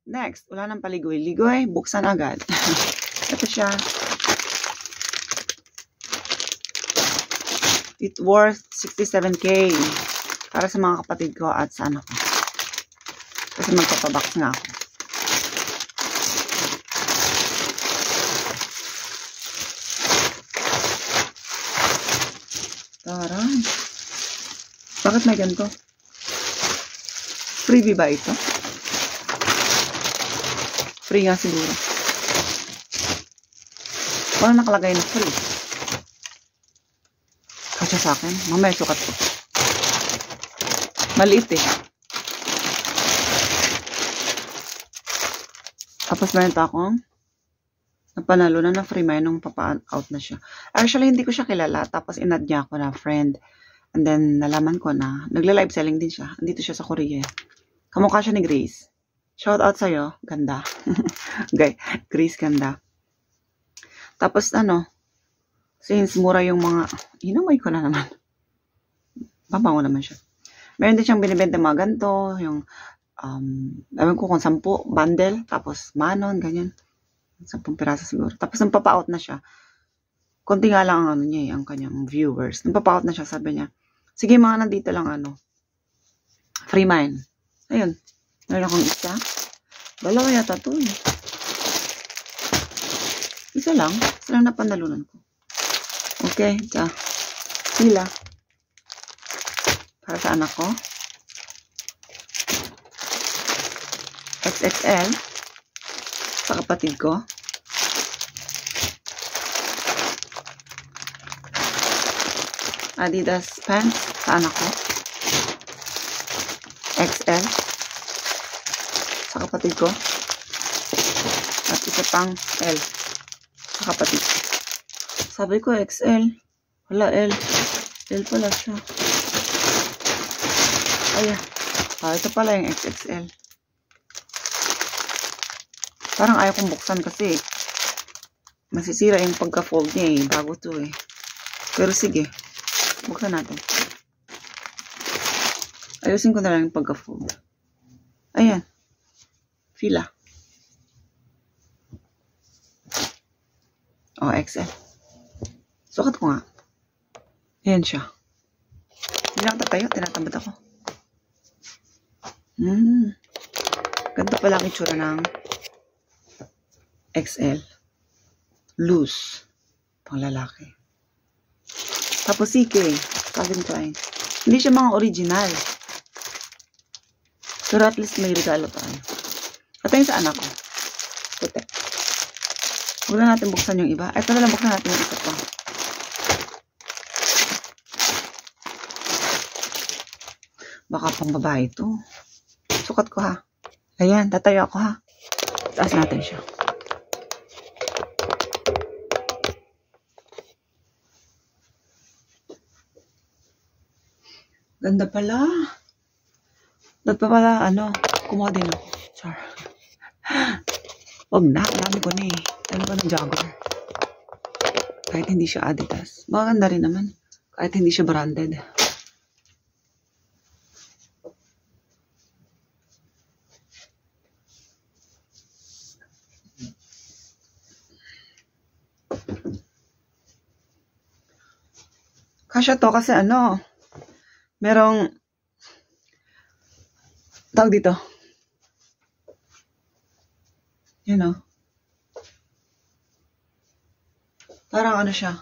Next, wala nang paligoy-ligoy. Buksan agad. Ito siya. It worth 67K. Para sa mga kapatid ko at sa anak ko. Kasi magpapabox nga ako. Taray. Bakit may ganito? Freebie ba ito? Free nga siguro. Wala nakalagay na free. Kasi sa akin, mamaya sukat ko. Maliit eh. Tapos meron pa akong napanalo na free may nung papa-out na siya. Actually, hindi ko siya kilala. Tapos inad niya ako na friend. And then, nalaman ko na nagla-live selling din siya. Andito siya sa Korea. Kamukha siya ni Grace. Shout out sa'yo. Ganda. Okay. Grace, ganda. Tapos, since mura yung mga, inamoy ko na naman. Babango naman siya. Meron din siyang binibenta mga ganito. Yung, alam ko kung 10 bundle. Tapos, manon, ganyan. 10 piraso siguro. Tapos, nang papa-out na siya. Konti nga lang ang niya, ang kanyang viewers. Nang papa-out na siya, sabi niya, sige mga nandito lang free mine. Ayun. Meron akong isa. Dalawa yata ito eh. Isa lang napanalunan ko. Okay, ito. Sila. Para sa anak ko. XXL. Sa kapatid ko. Adidas pants sa anak ko. XL. Sa kapatid ko. At isa pang L. Sa kapatid ko. Sabi ko XL. Wala L. L pala siya. Ayan. Ito pala yung XXL. Parang ayaw kong buksan kasi masisira yung pagka-fold niya eh. Bago to eh. Pero sige. Buksan natin. Ayusin ko na lang yung pagka-fold. Ayan. Fila. XL. Sukat ko nga. Ayan siya. Hindi lang tatayo. Tinatamad ako. Ganda pala ang itsura ng XL. Loose. Pang lalaki. Tapos CK. Calvin Klein. Hindi siya mga original. Pero at least may regalo tayo. At yung sa anak ko. Puti. Huwag na natin buksan yung iba. Ito na lang buksan natin yung isa pa. Baka pang babae ito. Sukat ko ha. Ayan, tatayo ako ha. Taas natin siya. Ganda pala. Dapat pa pala, kumuha din ako. Char. Wag na, marami ko na eh. Ano ba ng jogger? Kahit hindi siya Adidas. Maganda rin naman. Kahit hindi siya branded. Kasya to kasi merong tawag dito. Parang siya.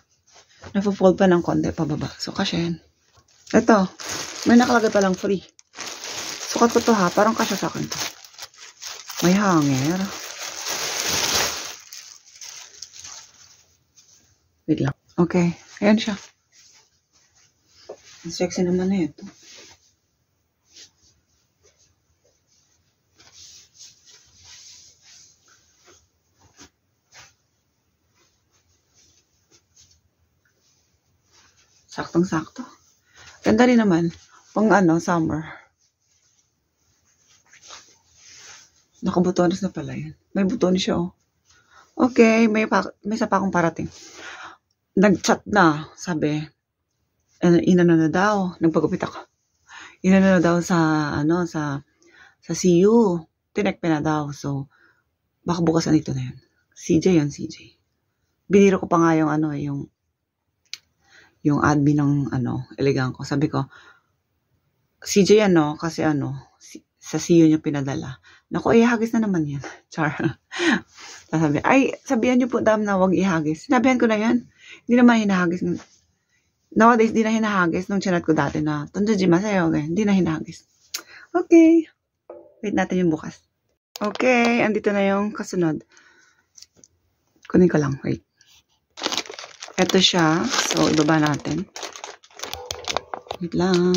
Napo-fold pa ng konti pababa. So, kasya yan. Ito. May nakalagay palang free. Sukat ko to ha. Parang kasya sa akin to. May hanger. Wait lang. Okay. Ayan siya. Ang sexy naman na ito. Saktong-sakto. Ganda rin naman. Pang summer. Nakabutones na pala yan. May butones siya Okay, may isa pa akong parating. Nag-chat na, sabi. Inano na daw. Nagpagupit ako. Inano na daw sa, sa CU. tinekpe na daw. So, baka bukas na ito na yun. CJ yan, CJ. Biniro ko pa nga yung ano, yung admin ng Elegant ko. Sabi ko, CJ kasi sa CEO niyo pinadala. Naku, ihagis na naman yan. Char. Sabi, sabihan niyo po dam na wag ihagis. Sinabihan ko na yan. Hindi naman hinahagis. Nowadays, di na hinahagis. Nung chinat ko dati na, Tonjojima sa'yo, hindi na hinahagis. Okay. Wait natin yung bukas. Okay, andito na yung kasunod. Kunin ko lang, wait. Ito siya. So, ibaba natin. Wait lang.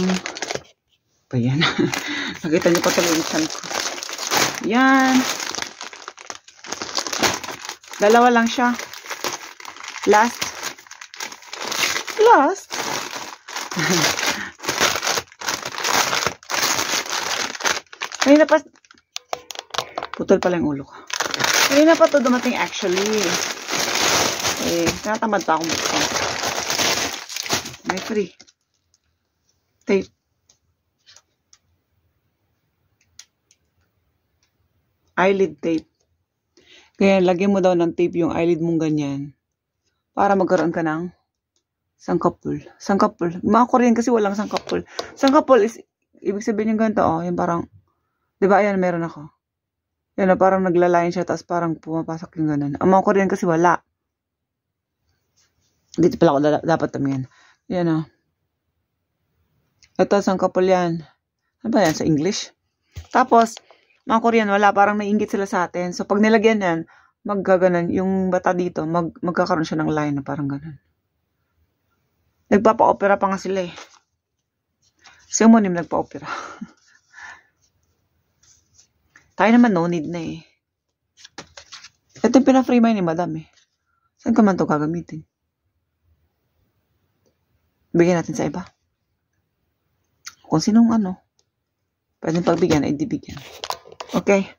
Pa yan. Nakita niyo pa tuloy yung chan ko. Yan. Dalawa lang siya. Last. Kanina pa. Putol pala yung ulo ko. Kanina pa to dumating actually. Tinatamad pa akong buksan. May free. Tape. Eyelid tape. Kaya lagyan mo daw ng tape yung eyelid mong ganyan. Para magkaroon ka ng sangkapul. Sangkapul. Mga Korean kasi walang sangkapul. Sangkapul is, ibig sabihin yung ganito, yung parang, di ba, ayan, meron ako. Yan, parang naglalayan siya, tapos parang pumapasok yung ganun. Ang mga Korean kasi wala. Dito pala ako dapat tumingin. Yan, Ito, sangkapul yan. Ano ba yan? Sa English? Tapos, mga Korean, wala. Parang naiingit sila sa atin. So, pag nilagyan yan, maggaganon. Yung bata dito, magkakaroon siya ng line na parang ganun. Nagpapa-opera pa nga sila Si Monim nagpa-opera. Tayo naman, no need na Ito yung pina-free mind ni Madam Saan ka man ito gagamitin? Bigyan natin sa iba. Kung sinong pwedeng pagbigyan, ay dibigyan. Okay.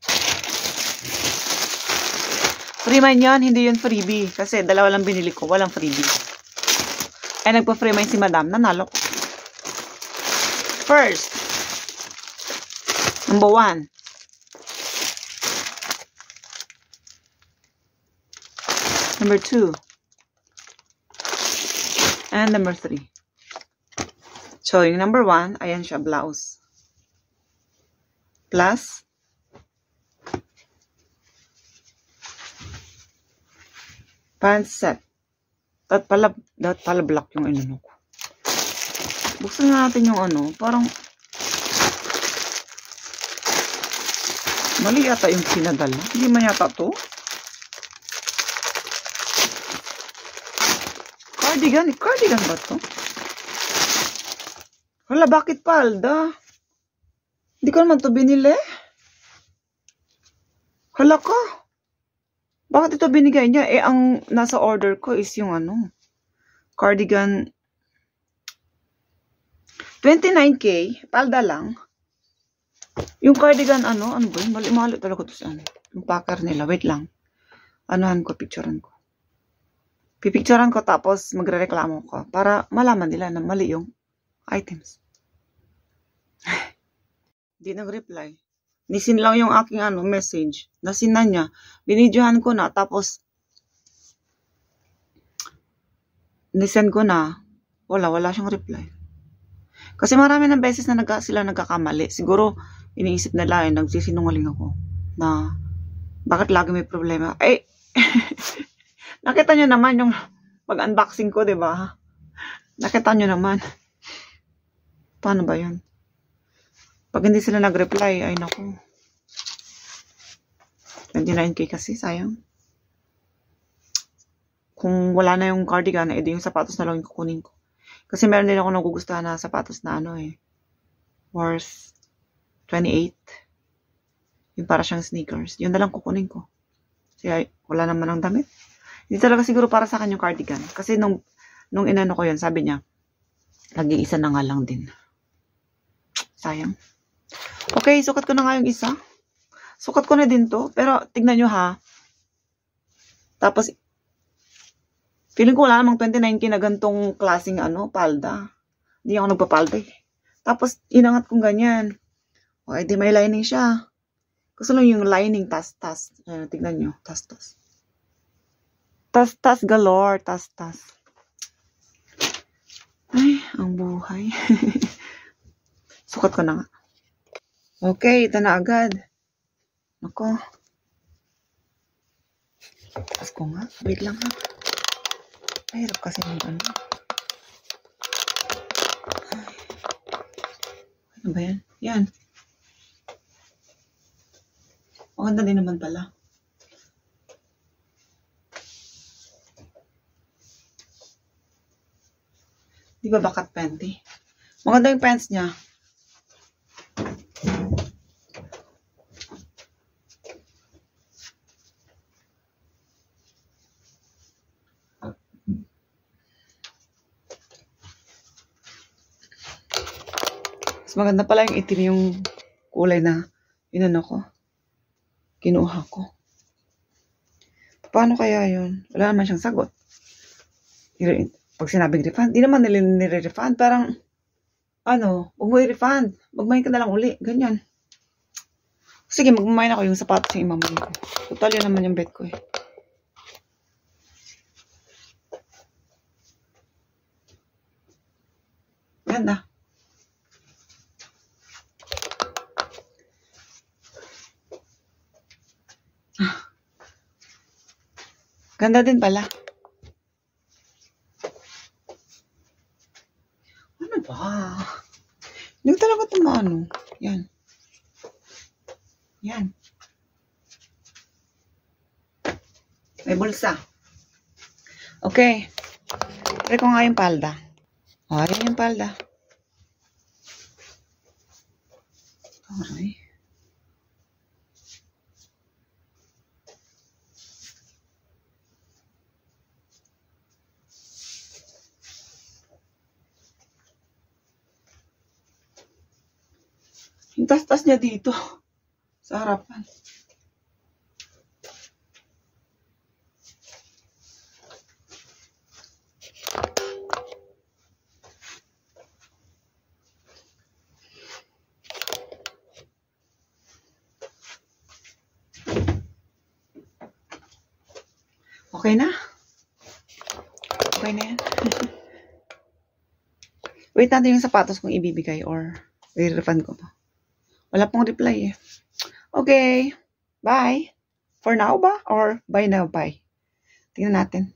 Free mind yan, hindi yun freebie. Kasi dalawa lang binili ko, walang freebie. Ay nagpa-free mind si Madam, nanalo ko. First, number 1. Number 2. And number 3. So, yung number 1, ayan siya, blouse. Plus, pants set. Dapat pala black yung ko. Buksan natin yung parang mali yata yung pinadala. Hindi man yata to. Cardigan ba to? Wala, bakit palda? Hindi ko naman to binili. Hala ka. Bakit ito binigay niya? Ang nasa order ko is yung cardigan. 29K. Palda lang. Yung cardigan ano ba yun? Mali talaga ito sa yung packer nila. Wait lang. Picturean ko. Pipicturean ko tapos magre-reklamo ko para malaman nila na mali yung items. Di nag-reply. Nisin lang yung aking message. Nasin na niya. Binidyohan ko na tapos nisend ko na. Wala siyang reply. Kasi marami ng beses na sila nagkakamali. Siguro iniisip nila nagsisinungaling ako na bakit lagi may problema. Nakita nyo naman yung pag-unboxing ko, di ba? Nakita nyo naman. Paano ba yun? Pag hindi sila nag-reply, ay naku. 29K kasi, sayang. Kung wala na yung cardigan, edi yung sapatos na lang yung kukunin ko. Kasi meron din ako nagugustuhan na sapatos na worth 28. Yung para siyang sneakers. Yun na lang kukunin ko. Kasi wala naman ang damit. Hindi talaga siguro para sa akin yung cardigan. Kasi nung inano ko yun, sabi niya, nag-iisa na nga lang din. Sayang. Okay, sukat ko na nga yung isa. Sukat ko na din to. Pero, tignan nyo ha. Tapos, feeling ko wala namang 29K na gantong klaseng palda. Hindi ako nagpapalda Tapos, inangat kong ganyan. O, edi may lining siya. Gusto lang yung lining, tas-tas. Tignan nyo, tas-tas. Tas-tas galore, tas-tas. Ay, ang buhay. Sukat ko na nga. Okay, ito na agad. Nako. Tapos ko nga. Wait lang ha. Mahirap kasi yung ano. Ay. Ano ba yan? Yan. Maganda din naman pala. Di ba bakat panty? Maganda yung pants niya. Mas maganda pala yung itim yung kulay na inano ko. Kinuha ko. Paano kaya yun? Wala naman siyang sagot. Pag sinabing refund, di naman nire-refund. Parang, ano, huwag mo i-refund. Magmayin ka na lang uli. Ganyan. Sige, magmamayin ako yung sapatos yung imamayin ko. Total yun naman yung bet ko eh. Ganda. Ganda din pala. Ano ba? Hindi talaga tumano. Yan. Yan. May bulsa. Okay. Try ko nga yung palda. Oh, yan yung palda. Okay. Yung tas-tas niya dito. Sa harapan. Okay na? Okay na yan? Wait natin yung sapatos kung ibibigay or i-refund ko pa. Wala pong reply eh. Okay. Bye. For now ba? Or bye now, bye? Tingnan natin.